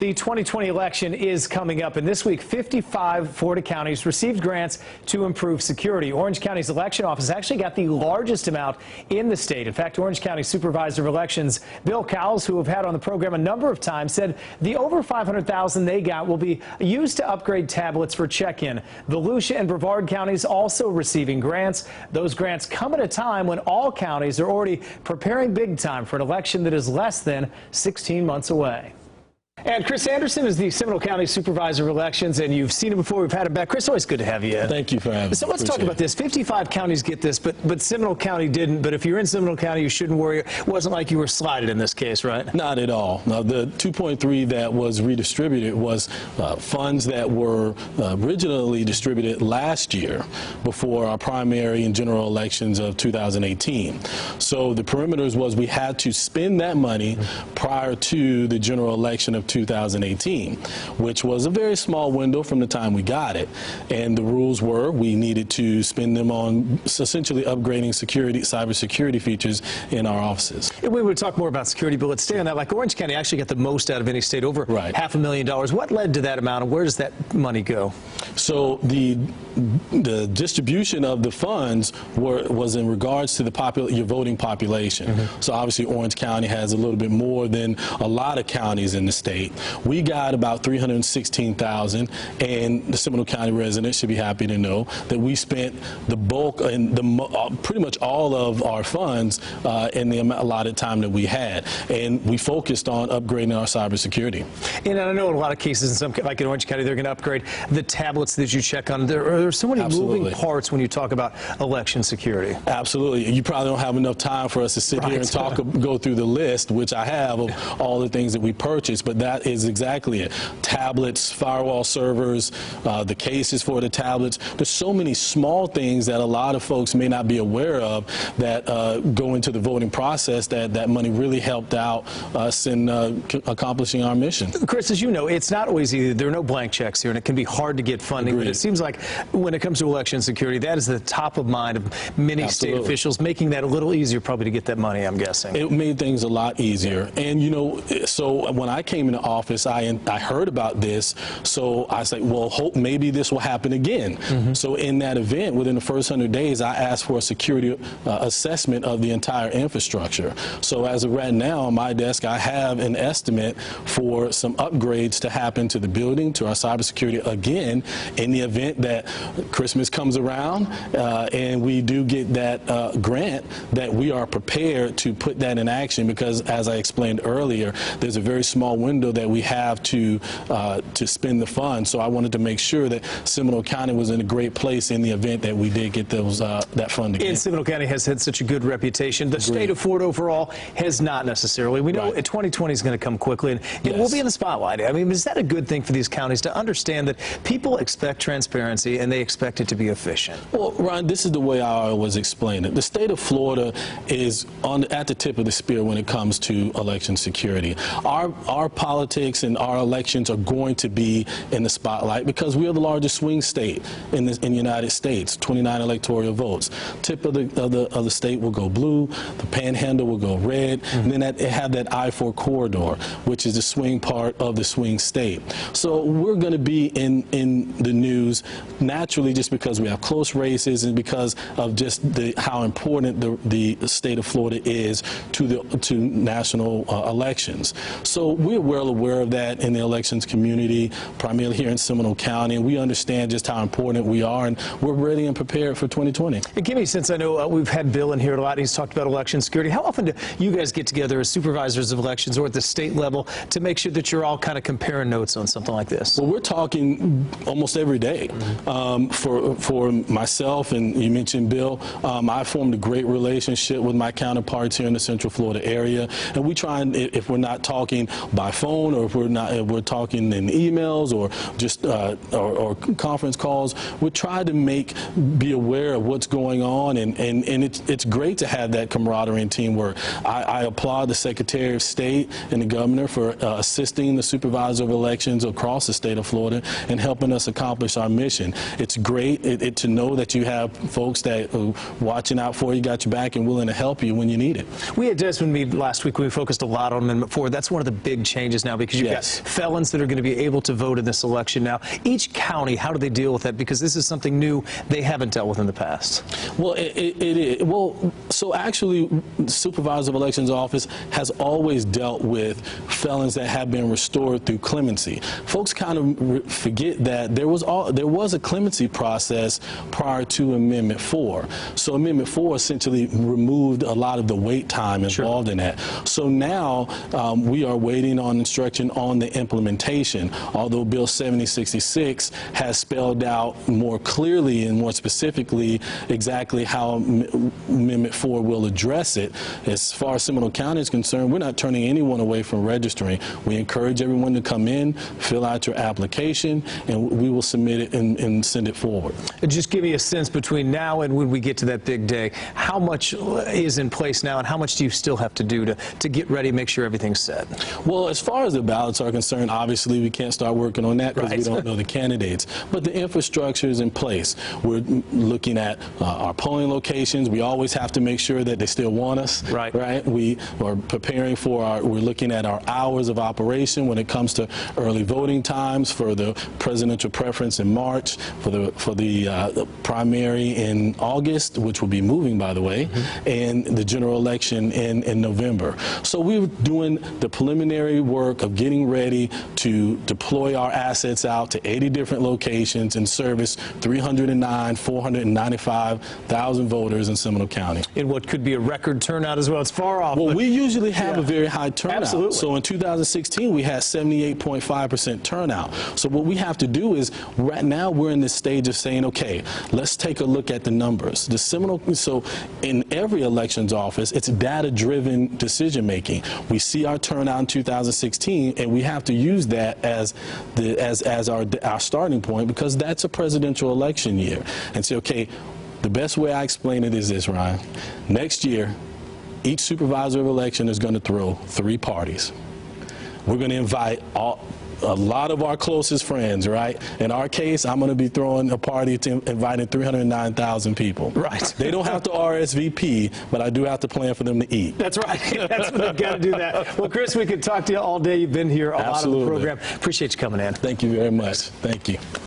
The 2020 election is coming up, and this week 55 Florida counties received grants to improve security. Orange County's election office actually got the largest amount in the state. In fact, Orange County Supervisor of Elections Bill Cowles, who we've had on the program a number of times, said the over $500,000 they got will be used to upgrade tablets for check-in. Volusia and Brevard counties also receiving grants. Those grants come at a time when all counties are already preparing big time for an election that is less than 16 months away. And Chris Anderson is the Seminole County Supervisor of Elections, and you've seen him before. We've had him back. Chris, always good to have you in. Thank you for having me. So let's talk about this. 55 counties get this, but Seminole County didn't. But if you're in Seminole County, you shouldn't worry. It wasn't like you were slighted in this case, right? Not at all. Now, the 2.3 that was redistributed was funds that were originally distributed last year before our primary and general elections of 2018. So the perimeters was we had to spend that money prior to the general election of 2018, which was a very small window from the time we got it. And the rules were we needed to spend them on essentially upgrading security, cybersecurity features in our offices. And we would talk more about security, but let's stay on that. Like Orange County actually got the most out of any state, over $500,000. What led to that amount, and where does that money go? So the distribution of the funds was in regards to your voting population. So obviously Orange County has a little bit more than a lot of counties in the state. We got about $316,000, and the Seminole County residents should be happy to know that we spent the bulk and pretty much all of our funds in the allotted time that we had, and we focused on upgrading our cybersecurity. And I know in a lot of cases, in some, like in Orange County, they're going to upgrade the tablets that you check on. There are so many moving parts when you talk about election security. Absolutely. You probably don't have enough time for us to sit here and go through the list, which I have, of all the things that we purchased, but that is exactly it. Tablets, firewall servers, the cases for the tablets. There's so many small things that a lot of folks may not be aware of that go into the voting process that money really helped out us in accomplishing our mission. Chris, as you know, it's not always easy. There are no blank checks here, and it can be hard to get funding. But it seems like when it comes to election security, that is the top of mind of many state officials, making that a little easier probably to get that money, I'm guessing. It made things a lot easier. And, you know, so when I came into office, I heard about this, so I said, well, hope maybe this will happen again. So in that event, within the first 100 days, I asked for a security assessment of the entire infrastructure. So as of right now, on my desk, I have an estimate for some upgrades to happen to the building, to our cybersecurity again, in the event that Christmas comes around and we do get that grant, that we are prepared to put that in action, because as I explained earlier, there's a very small window that we have to spend the funds. So I wanted to make sure that Seminole County was in a great place in the event that we did get those that funding. And Seminole County has had such a good reputation. The state of Florida overall has not necessarily. We know 2020 is going to come quickly, and it will be in the spotlight. I mean, is that a good thing for these counties to understand that people expect transparency and they expect it to be efficient? Well, Ron, this is the way I always explain it. The state of Florida is at the tip of the spear when it comes to election security. Our politics and our elections are going to be in the spotlight because we are the largest swing state in the United States, 29 electoral votes. Tip of the state will go blue, the panhandle will go red, and then it have that I-4 corridor, which is the swing part of the swing state. So we're going to be in the news naturally just because we have close races and because of just how important the state of Florida is to national elections. So we're well aware of that in the elections community, primarily here in Seminole County, and we understand just how important we are, and we're ready and prepared for 2020. And give me a sense, I know we've had Bill in here a lot, and he's talked about election security. How often do you guys get together as supervisors of elections or at the state level to make sure that you're all kind of comparing notes on something like this? Well, we're talking almost every day. For myself, and you mentioned Bill, I formed a great relationship with my counterparts here in the Central Florida area, and we try and, if we're not talking by phone or if we're talking in emails or just or conference calls, we try to be aware of what's going on, and it's great to have that camaraderie and teamwork. I applaud the Secretary of State and the Governor for assisting the Supervisor of Elections across the state of Florida and helping us accomplish our mission. It's great to know that you have folks that are watching out for you, got your back, and willing to help you when you need it. We had Desmond Meade last week. We focused a lot on Amendment 4. That's one of the big changes changes now because you've got felons that are going to be able to vote in this election now. Each county, how do they deal with that? Because this is something new they haven't dealt with in the past. Well, it is. Well, so actually, Supervisor of Elections Office has always dealt with felons that have been restored through clemency. Folks kind of forget that there was a clemency process prior to Amendment 4. So Amendment 4 essentially removed a lot of the wait time involved in that. So now we are waiting on instruction on the implementation, although Bill 7066 has spelled out more clearly and more specifically exactly how Amendment 4 will address it. As far as Seminole County is concerned, we're not turning anyone away from registering. We encourage everyone to come in, fill out your application, and we will submit it and send it forward. Just give me a sense between now and when we get to that big day, how much is in place now and how much do you still have to do to get ready, make sure everything's set? Well, as far as the ballots are concerned, obviously we can't start working on that because we don't know the candidates. But the infrastructure is in place. We're looking at our polling locations. We always have to make sure that they still want us. Right. We are preparing for we're looking at our hours of operation when it comes to early voting times for the presidential preference in March, for the primary in August, which will be moving, by the way, and the general election in November. So we're doing the preliminary work of getting ready to deploy our assets out to 80 different locations and service 495,000 voters in Seminole County. In what could be a record turnout as well. It's far off. Well, we usually have a very high turnout. Absolutely. So in 2016, we had 78.5% turnout. So what we have to do is, right now, we're in this stage of saying, okay, let's take a look at the numbers. So in every elections office, it's data-driven decision-making. We see our turnout in 2016, and we have to use that as our starting point because that's a presidential election year. And say, okay, the best way I explain it is this, Ryan. Next year, each supervisor of election is going to throw 3 parties. We're going to invite a lot of our closest friends, right? In our case, I'm going to be throwing a party inviting 309,000 people. Right. They don't have to RSVP, but I do have to plan for them to eat. That's right. That's when they've got to do that. Well, Chris, we could talk to you all day. You've been here a lot of the program. Appreciate you coming in. Thank you very much. Thank you.